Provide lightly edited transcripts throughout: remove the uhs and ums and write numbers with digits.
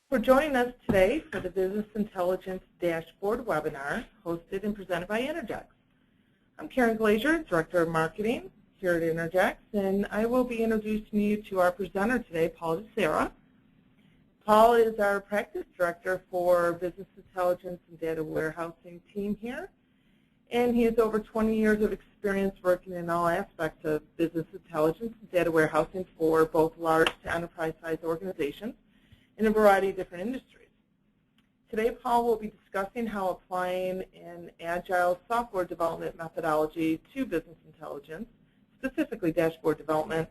for joining us today for the Business Intelligence Dashboard webinar hosted and presented by Inergex. I'm Karen Glazier, Director of Marketing here at Inergex, and I will be introducing you to our presenter today, Paul DeSera. Paul is our Practice Director for Business Intelligence and Data Warehousing team here, and he has over 20 years of experience working in all aspects of business intelligence and data warehousing for both large to enterprise-sized organizations in a variety of different industries. Today, Paul will be discussing how applying an agile software development methodology to business intelligence, specifically dashboard development,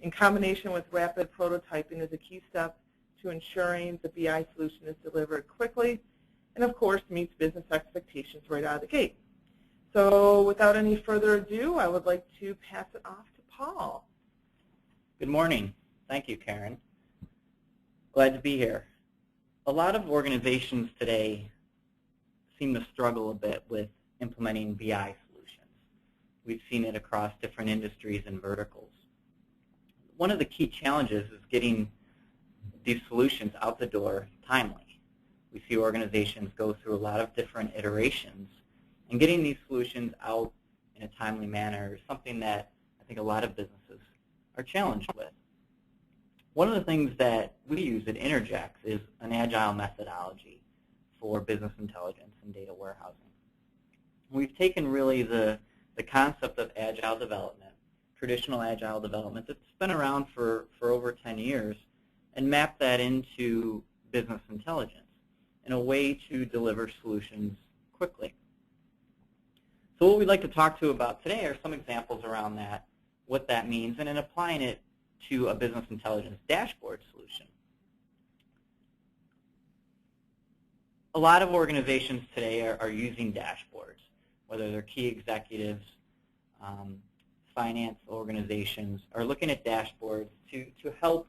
in combination with rapid prototyping is a key step to ensuring the BI solution is delivered quickly and, of course, meets business expectations right out of the gate. So without any further ado, I would like to pass it off to Paul. Good morning. Thank you, Karen. Glad to be here. A lot of organizations today seem to struggle a bit with implementing BI solutions. We've seen it across different industries and verticals. One of the key challenges is getting these solutions out the door timely. We see organizations go through a lot of different iterations, and getting these solutions out in a timely manner is something that I think a lot of businesses are challenged with. One of the things that we use at Inergex is an agile methodology for business intelligence and data warehousing. We've taken really the concept of agile development, traditional agile development that's been around for over 10 years, and mapped that into business intelligence in a way to deliver solutions quickly. So what we'd like to talk to you about today are some examples around that, what that means, and in applying it to a business intelligence dashboard solution. A lot of organizations today are using dashboards, whether they're key executives, finance organizations, are looking at dashboards to help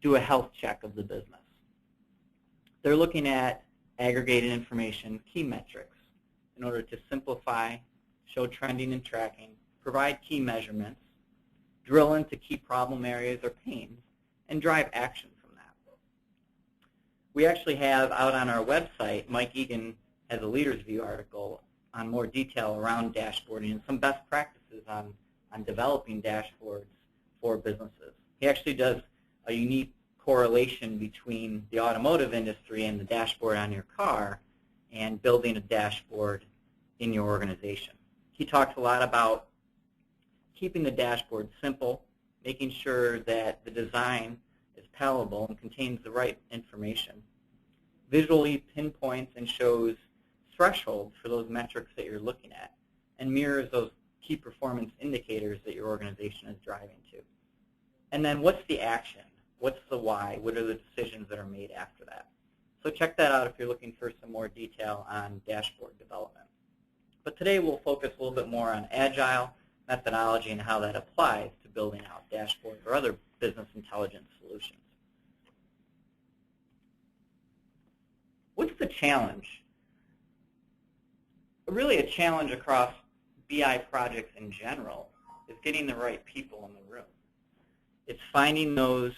do a health check of the business. They're looking at aggregated information, key metrics, in order to simplify, show trending and tracking, provide key measurements, drill into key problem areas or pains, and drive action from that. We actually have out on our website, Mike Egan has a Leader's View article on more detail around dashboarding and some best practices on developing dashboards for businesses. He actually does a unique correlation between the automotive industry and the dashboard on your car and building a dashboard in your organization. He talks a lot about keeping the dashboard simple, making sure that the design is palatable and contains the right information, visually pinpoints and shows thresholds for those metrics that you're looking at, and mirrors those key performance indicators that your organization is driving to. And then what's the action? What's the why? What are the decisions that are made after that? So check that out if you're looking for some more detail on dashboard development. But today we'll focus a little bit more on agile methodology and how that applies to building out dashboards or other business intelligence solutions. What's the challenge? Really a challenge across BI projects in general is getting the right people in the room. It's finding those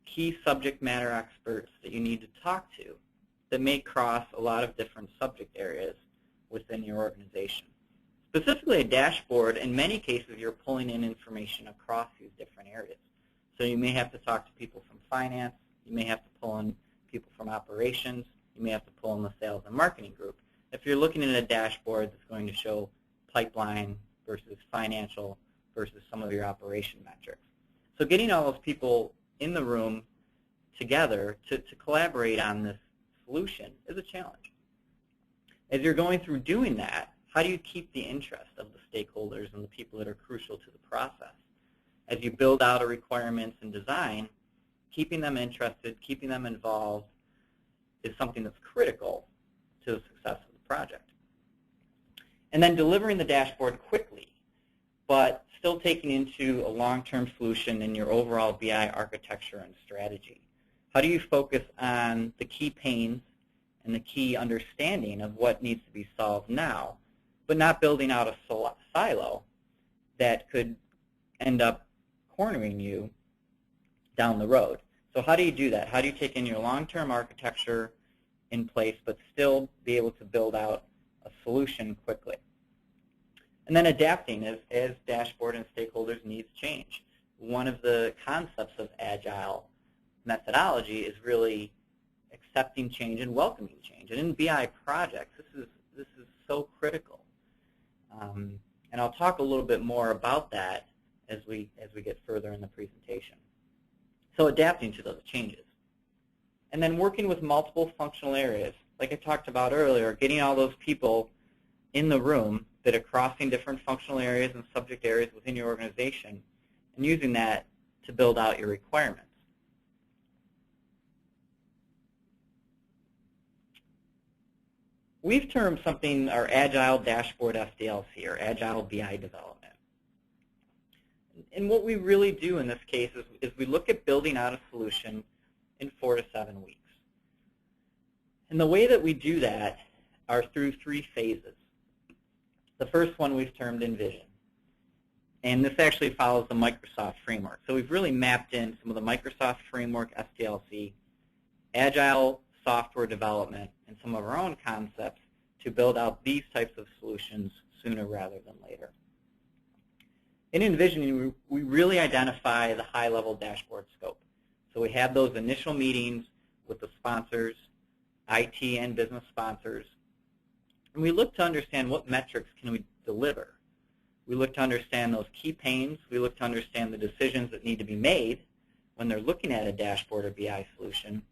key subject matter experts that you need to talk to that may cross a lot of different subject areas within your organization. Specifically a dashboard, in many cases you're pulling in information across these different areas. So you may have to talk to people from finance, you may have to pull in people from operations, you may have to pull in the sales and marketing group. If you're looking at a dashboard that's going to show pipeline versus financial versus some of your operation metrics. So getting all those people in the room together to collaborate on this solution is a challenge. As you're going through doing that, how do you keep the interest of the stakeholders and the people that are crucial to the process? As you build out a requirements and design, keeping them interested, keeping them involved is something that's critical to the success of the project. And then delivering the dashboard quickly, but still taking into a long-term solution in your overall BI architecture and strategy. How do you focus on the key pains and the key understanding of what needs to be solved now, but not building out a silo that could end up cornering you down the road? So how do you do that? How do you take in your long-term architecture in place but still be able to build out a solution quickly? And then adapting as dashboard and stakeholders' needs change. One of the concepts of agile methodology is really accepting change and welcoming change. And in BI projects, this is so critical. And I'll talk a little bit more about that as we get further in the presentation. So adapting to those changes. And then working with multiple functional areas. Like I talked about earlier, getting all those people in the room that are crossing different functional areas and subject areas within your organization and using that to build out your requirements. We've termed something our Agile Dashboard SDLC, or Agile BI Development. And what we really do in this case is we look at building out a solution in 4 to 7 weeks. And the way that we do that are through 3 phases. The first one we've termed Envision. And this actually follows the Microsoft framework. So we've really mapped in some of the Microsoft framework SDLC, Agile software development, and some of our own concepts to build out these types of solutions sooner rather than later. In envisioning, we really identify the high-level dashboard scope. So we have those initial meetings with the sponsors, IT and business sponsors, and we look to understand what metrics can we deliver. We look to understand those key pains. We look to understand the decisions that need to be made when they're looking at a dashboard or BI solution.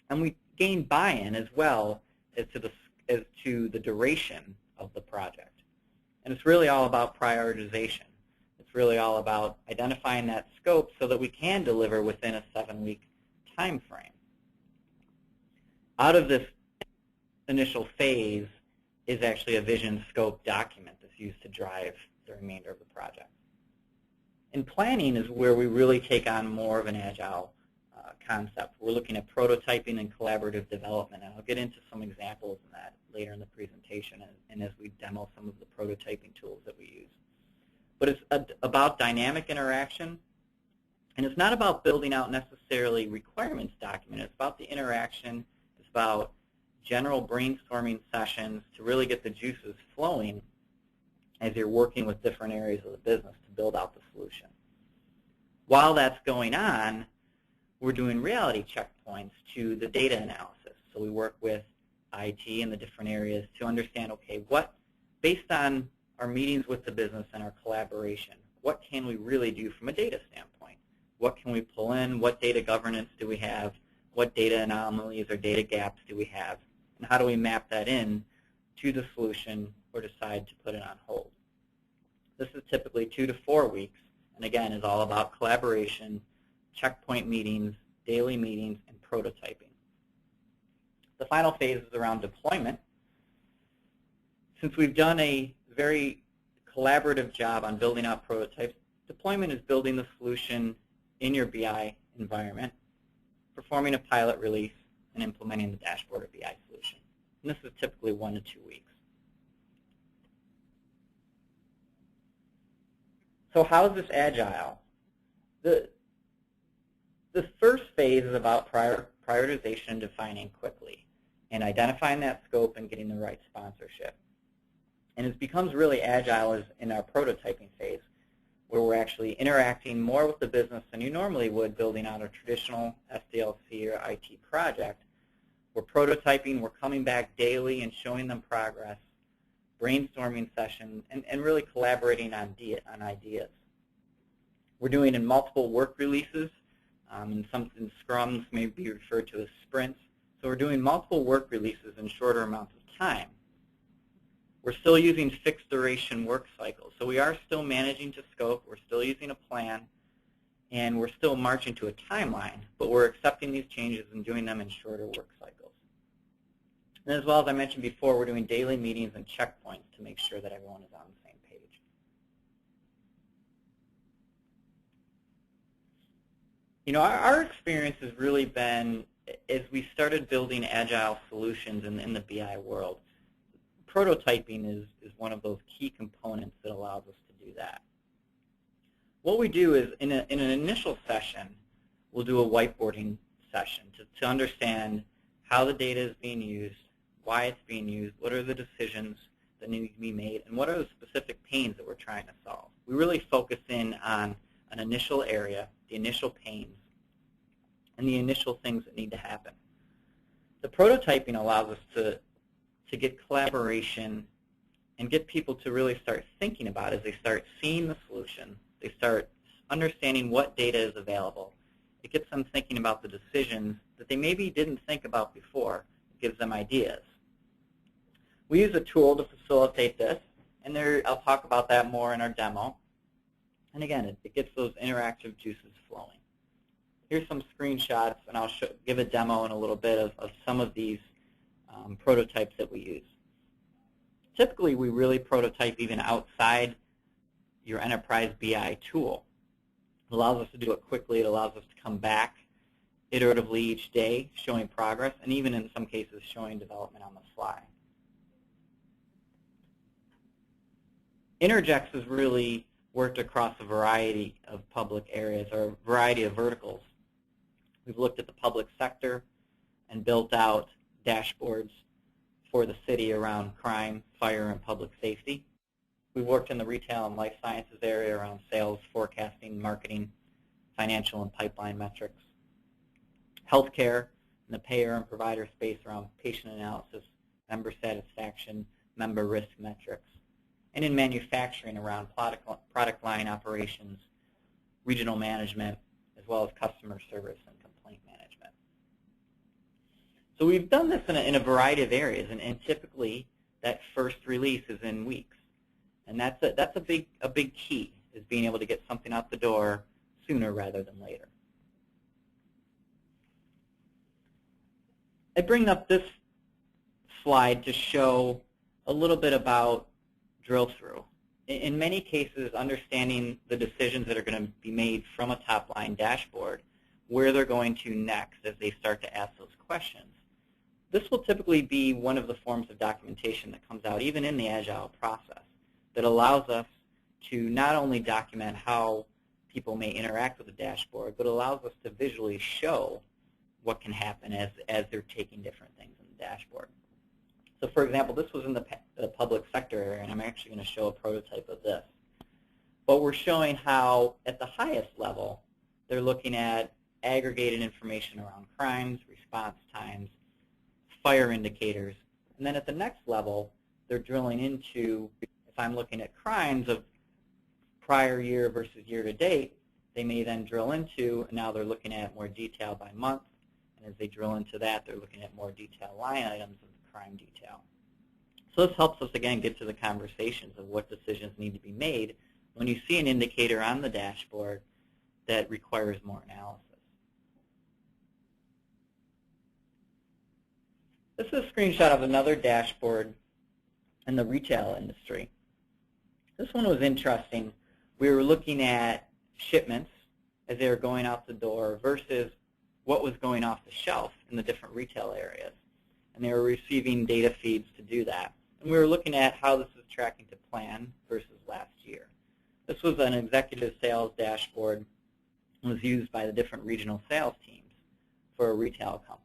And we gain buy-in as well as to the duration of the project. And it's really all about prioritization. It's really all about identifying that scope so that we can deliver within a 7-week time frame. Out of this initial phase is actually a vision scope document that's used to drive the remainder of the project. And planning is where we really take on more of an agile concept. We're looking at prototyping and collaborative development, and I'll get into some examples of that later in the presentation and as we demo some of the prototyping tools that we use. But it's about dynamic interaction, and it's not about building out necessarily requirements document. It's about the interaction. It's about general brainstorming sessions to really get the juices flowing as you're working with different areas of the business to build out the solution. While that's going on, we're doing reality checkpoints to the data analysis. So we work with IT and the different areas to understand, okay, what, based on our meetings with the business and our collaboration, what can we really do from a data standpoint? What can we pull in? What data governance do we have? What data anomalies or data gaps do we have? And how do we map that in to the solution or decide to put it on hold? This is typically 2 to 4 weeks, and again, is all about collaboration, checkpoint meetings, daily meetings, and prototyping. The final phase is around deployment. Since we've done a very collaborative job on building out prototypes, deployment is building the solution in your BI environment, performing a pilot release, and implementing the dashboard or BI solution. And this is typically 1 to 2 weeks. So how is this agile? The first phase is about prioritization and defining quickly and identifying that scope and getting the right sponsorship. And it becomes really agile in our prototyping phase, where we're actually interacting more with the business than you normally would building out a traditional SDLC or IT project. We're prototyping, we're coming back daily and showing them progress, brainstorming sessions, and really collaborating on ideas. We're doing in multiple work releases. In some scrums may be referred to as sprints. So we're doing multiple work releases in shorter amounts of time. We're still using fixed duration work cycles. So we are still managing to scope, we're still using a plan, and we're still marching to a timeline, but we're accepting these changes and doing them in shorter work cycles. And as well as I mentioned before, we're doing daily meetings and checkpoints to make sure that everyone is on the same page. You know, our experience has really been, as we started building agile solutions in the BI world, prototyping is one of those key components that allows us to do that. What we do is, in an initial session, we'll do a whiteboarding session to understand how the data is being used, why it's being used, what are the decisions that need to be made, and what are the specific pains that we're trying to solve. We really focus in on an initial area, the initial pains, and the initial things that need to happen. The prototyping allows us to get collaboration and get people to really start thinking about it as they start seeing the solution, they start understanding what data is available. It gets them thinking about the decisions that they maybe didn't think about before. It gives them ideas. We use a tool to facilitate this, and I'll talk about that more in our demo. And again, it gets those interactive juices flowing. Here's some screenshots, and I'll give a demo in a little bit of some of these prototypes that we use. Typically, we really prototype even outside your enterprise BI tool. It allows us to do it quickly. It allows us to come back iteratively each day, showing progress, and even in some cases showing development on the fly. Inergex has really worked across a variety of public areas or a variety of verticals. We've looked at the public sector and built out dashboards for the city around crime, fire, and public safety. We've worked in the retail and life sciences area around sales, forecasting, marketing, financial and pipeline metrics. Healthcare in the payer and provider space around patient analysis, member satisfaction, member risk metrics. And in manufacturing around product line operations, regional management, as well as customer service and complaint management. So we've done this in a variety of areas, and typically that first release is in weeks. And that's a big key, is being able to get something out the door sooner rather than later. I bring up this slide to show a little bit about drill through. In many cases, understanding the decisions that are going to be made from a top-line dashboard, where they're going to next as they start to ask those questions. This will typically be one of the forms of documentation that comes out even in the Agile process that allows us to not only document how people may interact with the dashboard, but allows us to visually show what can happen as they're taking different things in the dashboard. So for example, this was in the public sector area, and I'm actually going to show a prototype of this. But we're showing how, at the highest level, they're looking at aggregated information around crimes, response times, fire indicators. And then at the next level, they're drilling into, if I'm looking at crimes of prior year versus year to date, they may then drill into, and now they're looking at more detail by month. And as they drill into that, they're looking at more detailed line items of the crime detail. So this helps us, again, get to the conversations of what decisions need to be made when you see an indicator on the dashboard that requires more analysis. This is a screenshot of another dashboard in the retail industry. This one was interesting. We were looking at shipments as they were going out the door versus what was going off the shelf in the different retail areas. And they were receiving data feeds to do that. And we were looking at how this is tracking to plan versus last year. This was an executive sales dashboard and was used by the different regional sales teams for a retail company.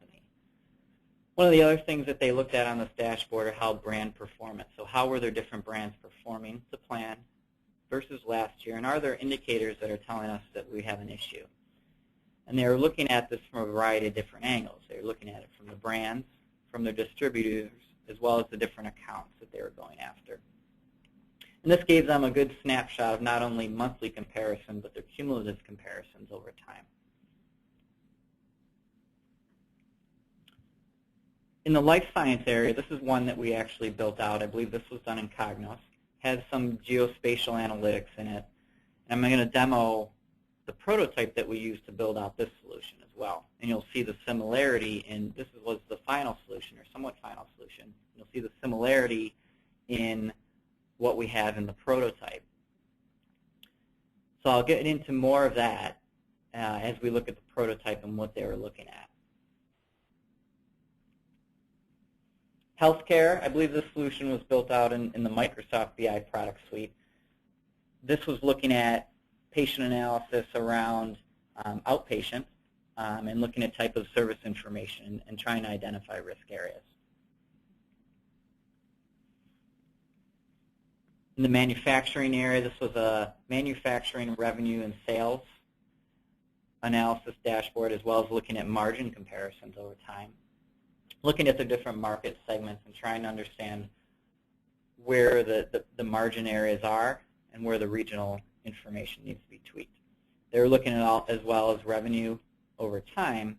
One of the other things that they looked at on this dashboard are how brand performance. So how were their different brands performing to plan versus last year, and are there indicators that are telling us that we have an issue? And they were looking at this from a variety of different angles. They were looking at it from the brands, from their distributors, as well as the different accounts that they were going after. And this gave them a good snapshot of not only monthly comparison, but their cumulative comparisons over time. In the life science area, this is one that we actually built out. I believe this was done in Cognos. Has some geospatial analytics in it. And I'm going to demo the prototype that we used to build out this solution as well. And you'll see the similarity in, this was the final solution, or somewhat final solution. You'll see the similarity in what we have in the prototype. So I'll get into more of that as we look at the prototype and what they were looking at. Healthcare, I believe this solution was built out in the Microsoft BI product suite. This was looking at patient analysis around outpatient and looking at type of service information and trying to identify risk areas. In the manufacturing area, this was a manufacturing revenue and sales analysis dashboard, as well as looking at margin comparisons over time, looking at the different market segments and trying to understand where the margin areas are and where the regional information needs to be tweaked. They were looking at all as well as revenue over time,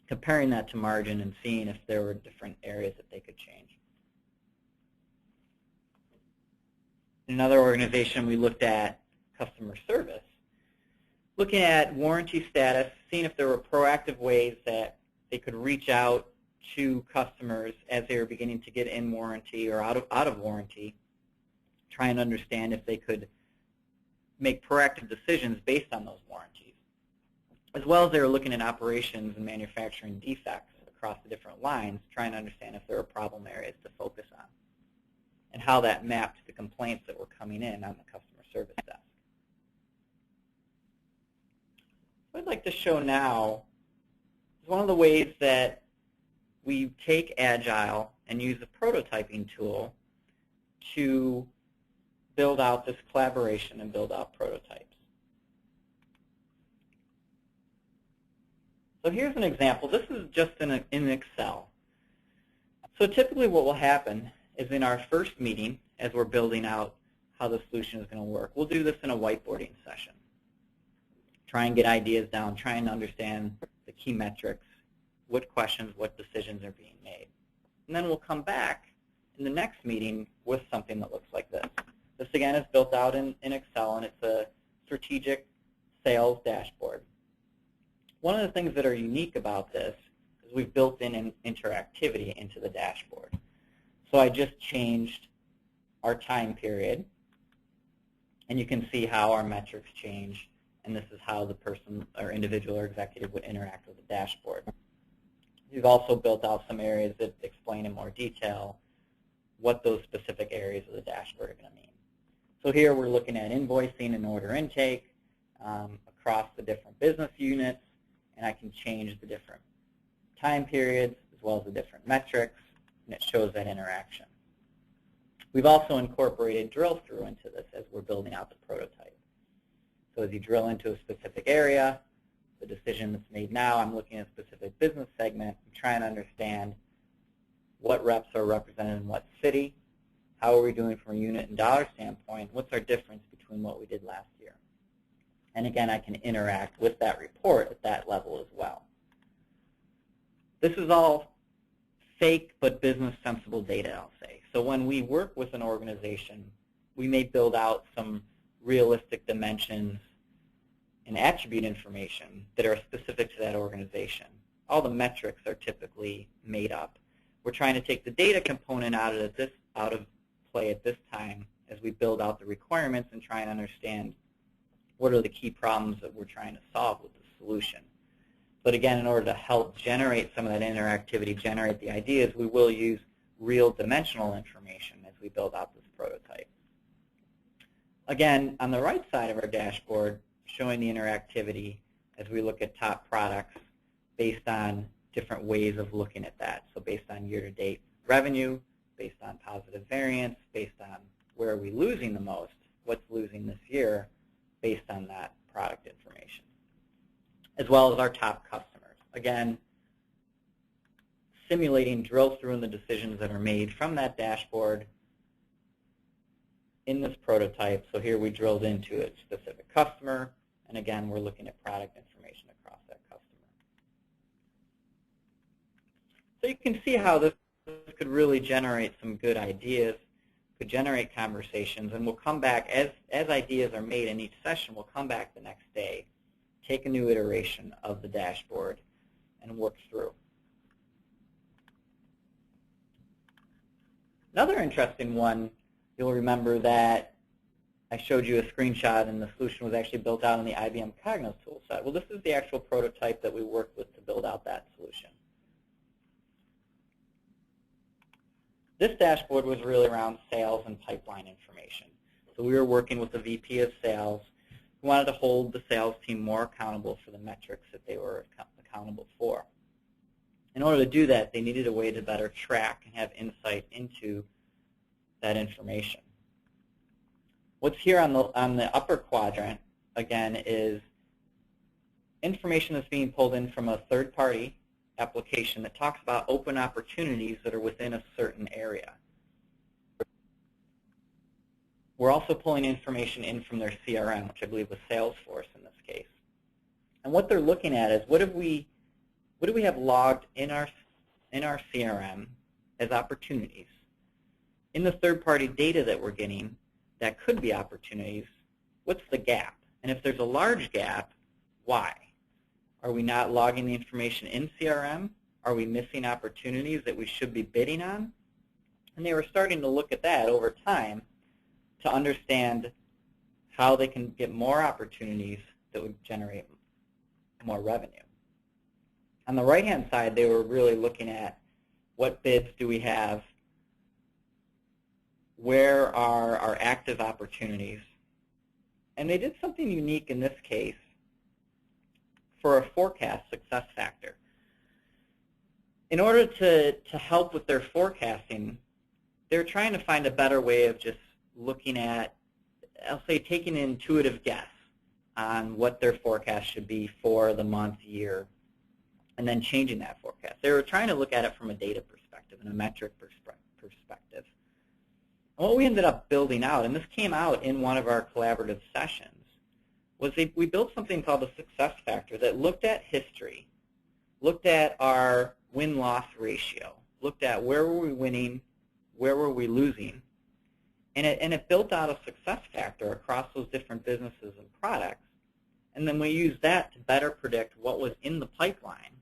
comparing that to margin and seeing if there were different areas that they could change. In another organization, we looked at customer service, looking at warranty status, seeing if there were proactive ways that they could reach out to customers as they were beginning to get in warranty or out of warranty, trying to understand if they could make proactive decisions based on those warranties. As well as they were looking at operations and manufacturing defects across the different lines, trying to understand if there were problem areas to focus on and how that mapped to the complaints that were coming in on the customer service desk. What I'd like to show now is one of the ways that we take Agile and use a prototyping tool to build out this collaboration and build out prototypes. So here's an example. This is just in Excel. So typically what will happen is in our first meeting, as we're building out how the solution is going to work, we'll do this in a whiteboarding session. Try and get ideas down, trying to understand the key metrics, what questions, what decisions are being made. And then we'll come back in the next meeting with something that looks like this. This, again, is built out in Excel, and it's a strategic sales dashboard. One of the things that are unique about this is we've built in an interactivity into the dashboard. So I just changed our time period, and you can see how our metrics change, and this is how the person or individual or executive would interact with the dashboard. We've also built out some areas that explain in more detail what those specific areas of the dashboard are going to mean. So here we're looking at invoicing and order intake across the different business units, and I can change the different time periods as well as the different metrics, and it shows that interaction. We've also incorporated drill through into this as we're building out the prototype. So as you drill into a specific area, the decision that's made now, I'm looking at a specific business segment, I'm trying to understand what reps are represented in what city, how are we doing from a unit and dollar standpoint, what's our difference between what we did last year. And again, I can interact with that report at that level as well. This is all fake but business sensible data, I'll say. So when we work with an organization, we may build out some realistic dimensions and attribute information that are specific to that organization. All the metrics are typically made up. We're trying to take the data component out of play at this time as we build out the requirements and try and understand what are the key problems that we're trying to solve with the solution. But again, in order to help generate some of that interactivity, generate the ideas, we will use real dimensional information as we build out this prototype. Again, on the right side of our dashboard, showing the interactivity as we look at top products based on different ways of looking at that. So based on year-to-date revenue, based on positive variance, based on where are we losing the most, what's losing this year, based on that product information, as well as our top customers. Again, simulating drill through in the decisions that are made from that dashboard in this prototype. So here we drilled into a specific customer, and again, we're looking at product information across that customer. So you can see how this could really generate some good ideas, could generate conversations, and we'll come back, as ideas are made in each session, we'll come back the next day, take a new iteration of the dashboard, and work through. Another interesting one, you'll remember that I showed you a screenshot and the solution was actually built out on the IBM Cognos tool set. Well, this is the actual prototype that we worked with to build out that solution. This dashboard was really around sales and pipeline information. So we were working with the VP of sales We wanted to hold the sales team more accountable for the metrics that they were accountable for. In order to do that, they needed a way to better track and have insight into that information. What's here on the upper quadrant, again, is information that's being pulled in from a third-party application that talks about open opportunities that are within a certain area. We're also pulling information in from their CRM, which I believe was Salesforce in this case. And what they're looking at is what do we have logged in our CRM as opportunities? In the third-party data that we're getting, that could be opportunities, what's the gap? And if there's a large gap, why? Are we not logging the information in CRM? Are we missing opportunities that we should be bidding on? And they were starting to look at that over time to understand how they can get more opportunities that would generate more revenue. On the right-hand side, they were really looking at what bids do we have, where are our active opportunities, and they did something unique in this case for a forecast success factor. In order to help with their forecasting, they're trying to find a better way of just looking at, I'll say, taking an intuitive guess on what their forecast should be for the month, year, and then changing that forecast. They were trying to look at it from a data perspective and a metric perspective. And what we ended up building out, and this came out in one of our collaborative sessions, was we built something called the success factor that looked at history, looked at our win-loss ratio, looked at where were we winning, where were we losing, and it built out a success factor across those different businesses and products. And then we used that to better predict what was in the pipeline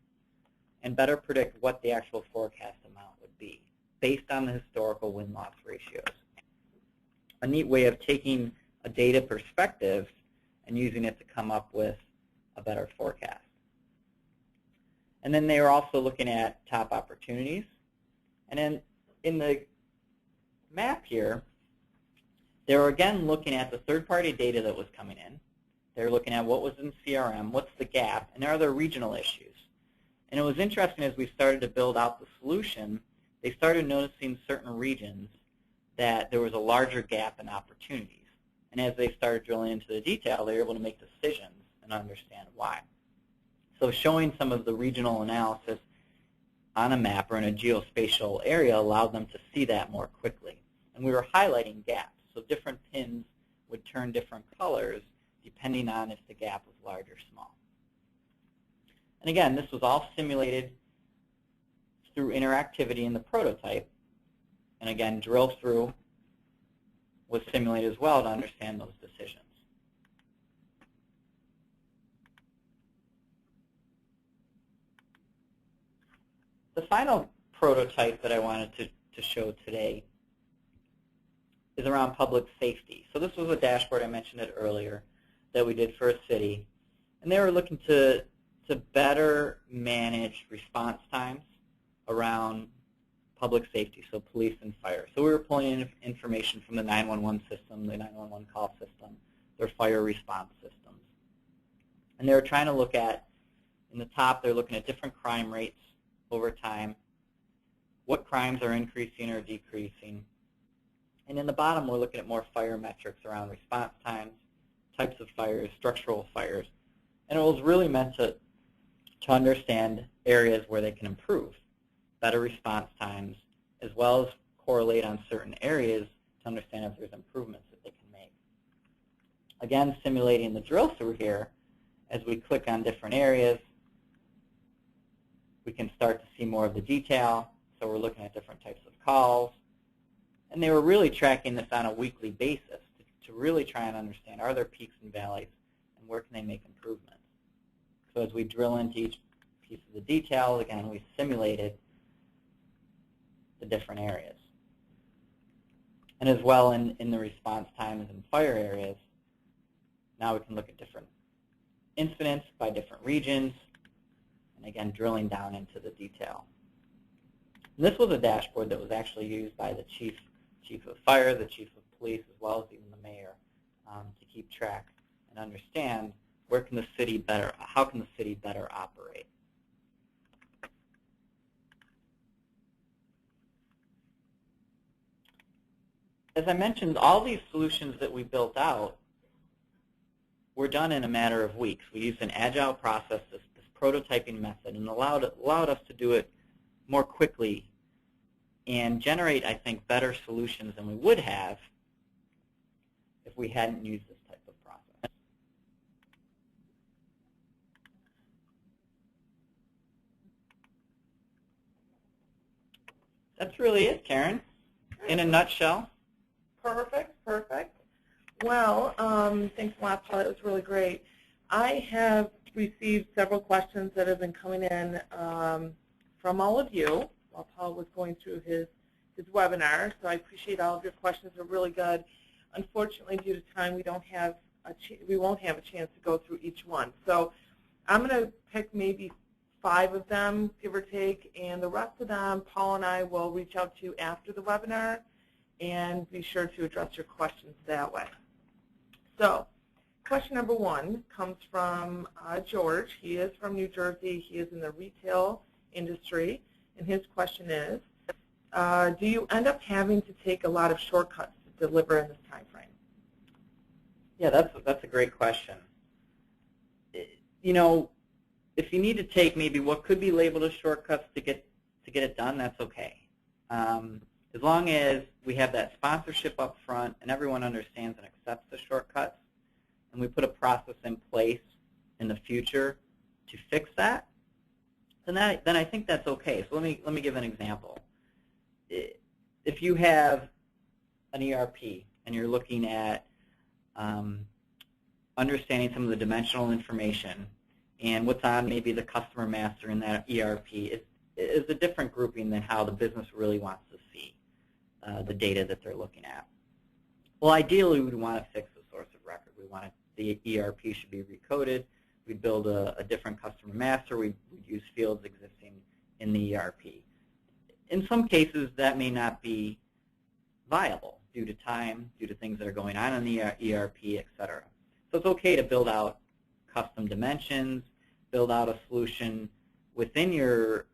and better predict what the actual forecast amount would be based on the historical win-loss ratios. A neat way of taking a data perspective and using it to come up with a better forecast. And then they were also looking at top opportunities. And then in the map here, they were again looking at the third-party data that was coming in. They were looking at what was in CRM, what's the gap, and are there regional issues. And it was interesting as we started to build out the solution, they started noticing certain regions that there was a larger gap in opportunities. And as they started drilling into the detail, they were able to make decisions and understand why. So showing some of the regional analysis on a map or in a geospatial area allowed them to see that more quickly. And we were highlighting gaps. So different pins would turn different colors depending on if the gap was large or small. And again, this was all simulated through interactivity in the prototype. And again, drill through was simulated as well to understand those decisions. The final prototype that I wanted to show today is around public safety. So this was a dashboard, I mentioned it earlier, that we did for a city. And they were looking to better manage response times around public safety, so police and fire. So we were pulling in information from the 911 system, the 911 call system, their fire response systems. And they were trying to look at, in the top, they're looking at different crime rates over time, what crimes are increasing or decreasing. And in the bottom, we're looking at more fire metrics around response times, types of fires, structural fires. And it was really meant to understand areas where they can improve, better response times, as well as correlate on certain areas to understand if there's improvements that they can make. Again, simulating the drill through here, as we click on different areas, we can start to see more of the detail. So we're looking at different types of calls. And they were really tracking this on a weekly basis to really try and understand, are there peaks and valleys, and where can they make improvements? So as we drill into each piece of the detail, again, we simulated the different areas. And as well in the response times and fire areas, now we can look at different incidents by different regions, and again, drilling down into the detail. And this was a dashboard that was actually used by the chief of fire, the chief of police, as well as even the mayor, to keep track and and understand how can the city better operate. As I mentioned, all these solutions that we built out were done in a matter of weeks. We used an agile process, this prototyping method, and allowed us to do it more quickly and generate, I think, better solutions than we would have if we hadn't used this type of process. That's really it, Karen, in a nutshell. Perfect, perfect. Well, thanks a lot, Paul. It was really great. I have received several questions that have been coming in from all of you while Paul was going through his webinar. So I appreciate all of your questions. They're really good. Unfortunately, due to time, we won't have a chance to go through each one. So I'm going to pick maybe 5 of them, give or take, and the rest of them, Paul and I will reach out to you after the webinar and be sure to address your questions that way. So question number 1 comes from George. He is from New Jersey. He is in the retail industry, and his question is, do you end up having to take a lot of shortcuts to deliver in this time frame? Yeah, that's a great question. You know, if you need to take maybe what could be labeled as shortcuts to get it done, that's okay. As long as we have that sponsorship up front and everyone understands and accepts the shortcuts, and we put a process in place in the future to fix that, then I think that's okay. So let me give an example. If you have an ERP and you're looking at understanding some of the dimensional information and what's on maybe the customer master in that ERP is a different grouping than how the business really wants to see the data that they're looking at. Well, ideally, we'd want to fix the source of record. We want the ERP should be recoded. We'd build a different customer master. We'd use fields existing in the ERP. In some cases, that may not be viable due to time, due to things that are going on in the ERP, et cetera. So it's okay to build out custom dimensions, build out a solution within your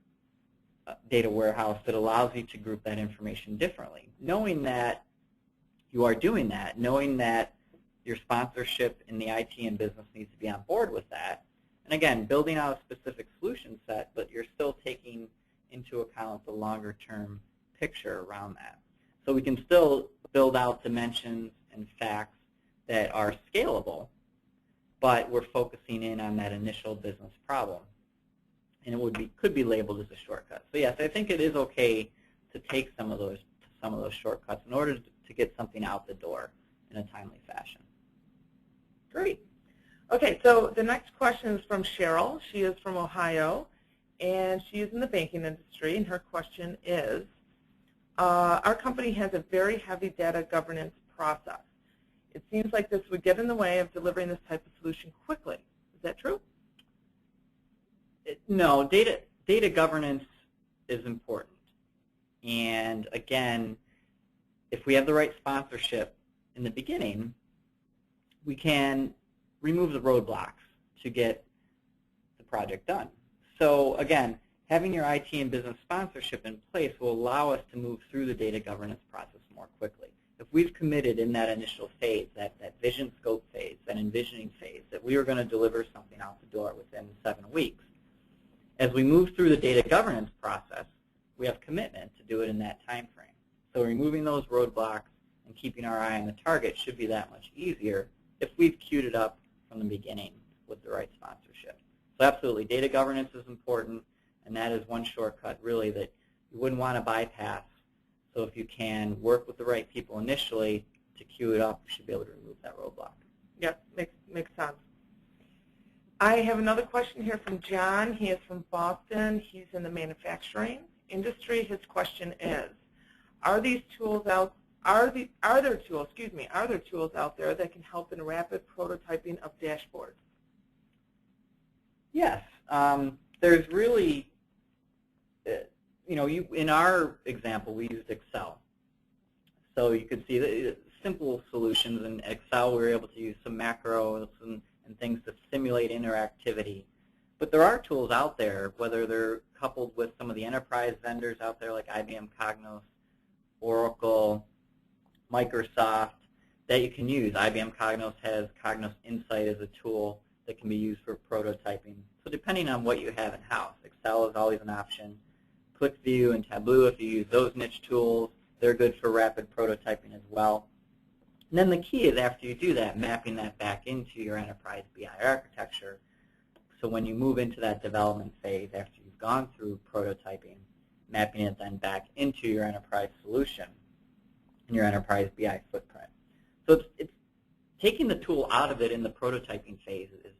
data warehouse that allows you to group that information differently. Knowing that you are doing that, knowing that your sponsorship in the IT and business needs to be on board with that, and again, building out a specific solution set, but you're still taking into account the longer-term picture around that. So we can still build out dimensions and facts that are scalable, but we're focusing in on that initial business problem. And it could be labeled as a shortcut. So yes, I think it is okay to take some of those shortcuts in order to get something out the door in a timely fashion. Great. Okay, so the next question is from Cheryl. She is from Ohio, and she is in the banking industry, and her question is, our company has a very heavy data governance process. It seems like this would get in the way of delivering this type of solution quickly. Is that true? No, data governance is important. And again, if we have the right sponsorship in the beginning, we can remove the roadblocks to get the project done. So again, having your IT and business sponsorship in place will allow us to move through the data governance process more quickly. If we've committed in that initial phase, that vision scope phase, that envisioning phase, that we are going to deliver something out the door within 7 weeks, as we move through the data governance process, we have commitment to do it in that time frame. So removing those roadblocks and keeping our eye on the target should be that much easier if we've queued it up from the beginning with the right sponsorship. So absolutely, data governance is important, and that is one shortcut really that you wouldn't want to bypass. So if you can work with the right people initially to queue it up, you should be able to remove that roadblock. Yep, makes sense. I have another question here from John. He is from Boston. He's in the manufacturing industry. His question is, are there tools out there that can help in rapid prototyping of dashboards? Yes. There's really, in our example, we used Excel. So you could see that simple solutions. In Excel, we were able to use some macros and things to simulate interactivity. But there are tools out there, whether they're coupled with some of the enterprise vendors out there like IBM Cognos, Oracle, Microsoft, that you can use. IBM Cognos has Cognos Insight as a tool that can be used for prototyping. So depending on what you have in-house, Excel is always an option. QlikView and Tableau, if you use those niche tools, they're good for rapid prototyping as well. And then the key is, after you do that, mapping that back into your enterprise BI architecture. So when you move into that development phase, after you've gone through prototyping, mapping it then back into your enterprise solution and your enterprise BI footprint. So it's taking the tool out of it in the prototyping phase is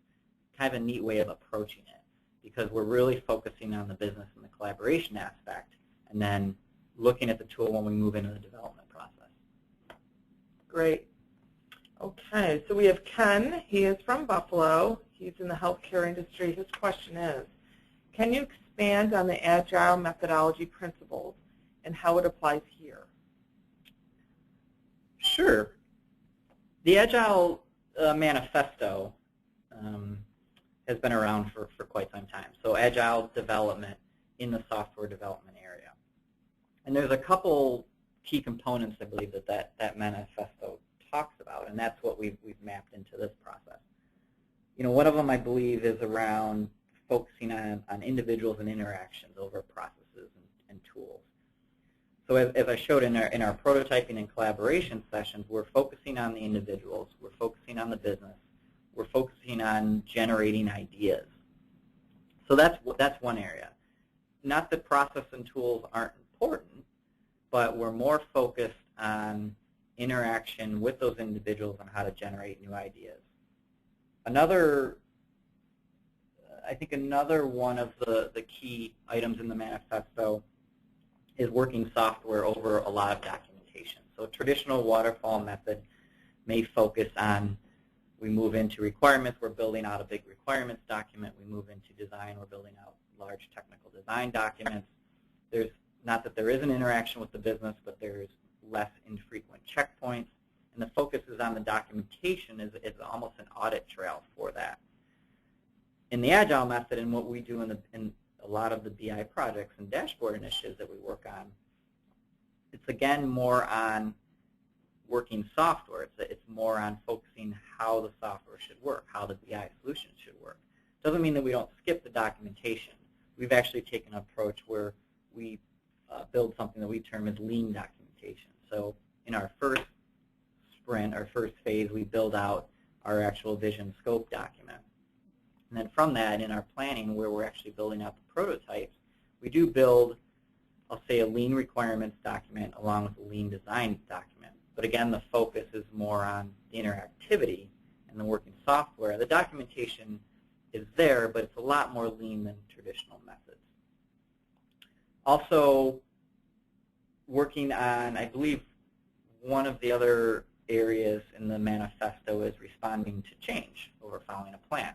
kind of a neat way of approaching it, because we're really focusing on the business and the collaboration aspect, and then looking at the tool when we move into the development process. Great. Okay, so we have Ken. He is from Buffalo. He's in the healthcare industry. His question is, can you expand on the Agile methodology principles and how it applies here? Sure. The Agile manifesto has been around for quite some time. So Agile development in the software development area. And there's a couple key components, I believe, that manifesto talks about, and that's what we've mapped into this process. One of them, I believe, is around focusing on individuals and interactions over processes and tools. So as I showed in our prototyping and collaboration sessions, we're focusing on the individuals, we're focusing on the business, we're focusing on generating ideas. So that's one area. Not that process and tools aren't important, but we're more focused on interaction with those individuals on how to generate new ideas. I think another one of the key items in the manifesto is working software over a lot of documentation. So a traditional waterfall method may focus on, we move into requirements, we're building out a big requirements document. We move into design, we're building out large technical design documents. There's not that there is an interaction with the business, but there's less infrequent checkpoints. And the focus is on the documentation is almost an audit trail for that. In the Agile method, and what we do in a lot of the BI projects and dashboard initiatives that we work on, it's again more on working software. It's more on focusing how the software should work, how the BI solution should work. Doesn't mean that we don't skip the documentation. We've actually taken an approach where we build something that we term as lean documentation. So in our first sprint, our first phase, we build out our actual vision scope document. And then from that, in our planning, where we're actually building out the prototypes, we do build, I'll say, a lean requirements document along with a lean design document. But again, the focus is more on the interactivity and the working software. The documentation is there, but it's a lot more lean than traditional methods. Also, working on, I believe, one of the other areas in the manifesto is responding to change over following a plan.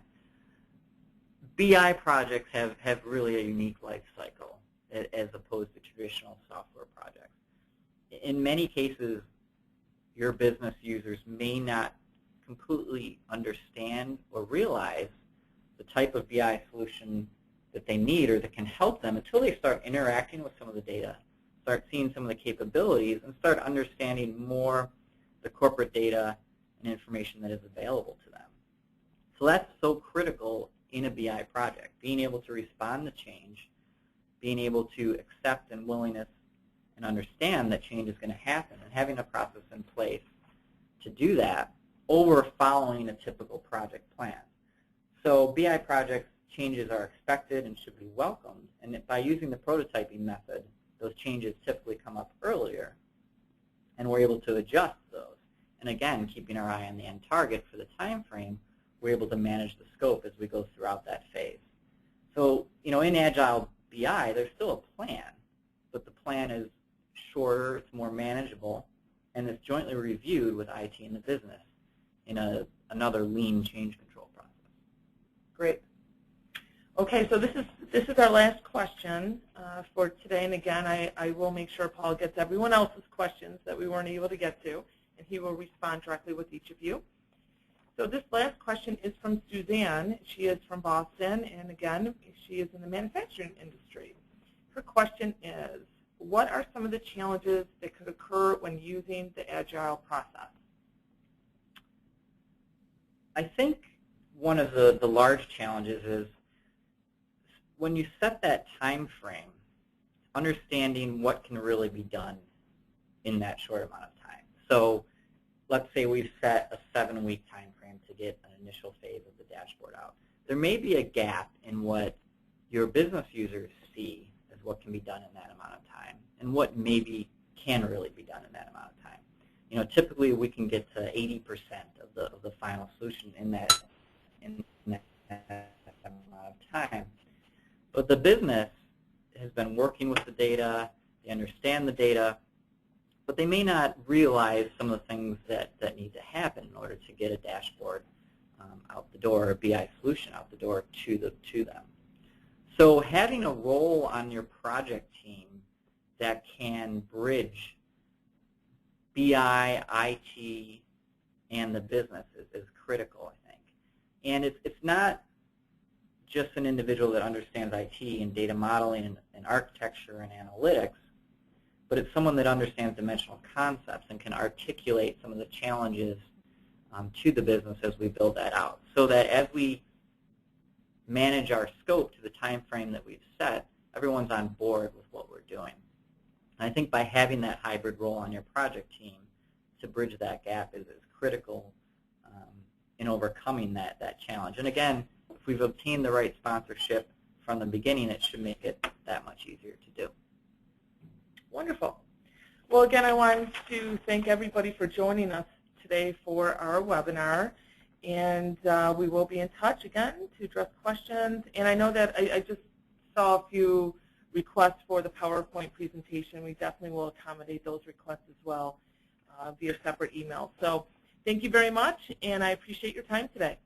BI projects have really a unique life cycle as opposed to traditional software projects. In many cases, your business users may not completely understand or realize the type of BI solution that they need or that can help them until they start interacting with some of the data, start seeing some of the capabilities, and start understanding more the corporate data and information that is available to them. So that's so critical in a BI project, being able to respond to change, being able to accept and willingness and understand that change is going to happen, and having a process in place to do that over following a typical project plan. So BI projects, changes are expected and should be welcomed, and by using the prototyping method, those changes typically come up earlier, and we're able to adjust those. And again, keeping our eye on the end target for the time frame, we're able to manage the scope as we go throughout that phase. So, in Agile BI, there's still a plan, but the plan is shorter, it's more manageable, and it's jointly reviewed with IT and the business in another lean change control process. Great. Okay, so this is our last question for today, and again, I will make sure Paul gets everyone else's questions that we weren't able to get to and he will respond directly with each of you. So this last question is from Suzanne. She is from Boston, and again, she is in the manufacturing industry. Her question is, what are some of the challenges that could occur when using the Agile process? I think one of the large challenges is when you set that time frame, understanding what can really be done in that short amount of time. So let's say we've set a 7-week time frame to get an initial phase of the dashboard out. There may be a gap in what your business users see as what can be done in that amount of time and what maybe can really be done in that amount of time. You know, typically we can get to 80% of the final solution in that amount of time. But the business has been working with the data, they understand the data, but they may not realize some of the things that need to happen in order to get a dashboard out the door, a BI solution out the door to them. So having a role on your project team that can bridge BI, IT, and the business is critical, I think. And it's not just an individual that understands IT and data modeling and architecture and analytics, but it's someone that understands dimensional concepts and can articulate some of the challenges to the business as we build that out, so that as we manage our scope to the time frame that we've set, everyone's on board with what we're doing. And I think by having that hybrid role on your project team to bridge that gap is critical in overcoming that challenge. And again, if we've obtained the right sponsorship from the beginning, it should make it that much easier to do. Wonderful. Well, again, I want to thank everybody for joining us today for our webinar. And we will be in touch again to address questions. And I know that I just saw a few requests for the PowerPoint presentation. We definitely will accommodate those requests as well via separate email. So thank you very much, and I appreciate your time today.